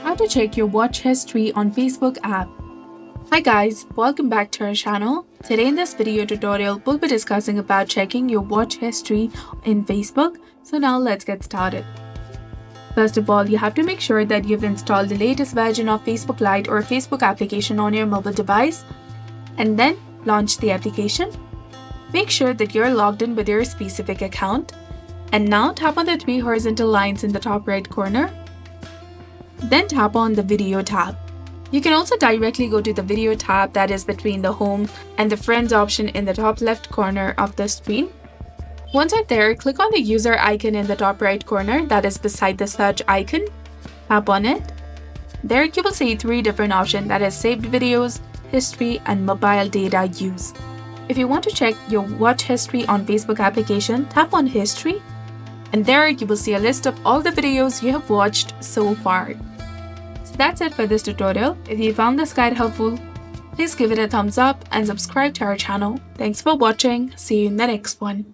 How to check your watch history on Facebook app. Hi guys, welcome back to our channel. Today in this video tutorial, we'll be discussing about checking your watch history in Facebook. So now let's get started. First of all, you have to make sure that you've installed the latest version of Facebook Lite or Facebook application on your mobile device, and then launch the application. Make sure that you're logged in with your specific account, and now tap on the three horizontal lines in the top right corner. Then tap on the Video tab. You can also directly go to the Video tab that is between the Home and the Friends option in the top left corner of the screen. Once you're there, click on the user icon in the top right corner that is beside the search icon. Tap on it. There you will see three different options, that is saved videos, history, and mobile data use. If you want to check your watch history on Facebook application, tap on History, and there you will see a list of all the videos you have watched so far. So that's it for this tutorial. If you found this guide helpful, please give it a thumbs up and subscribe to our channel. Thanks for watching. See you in the next one.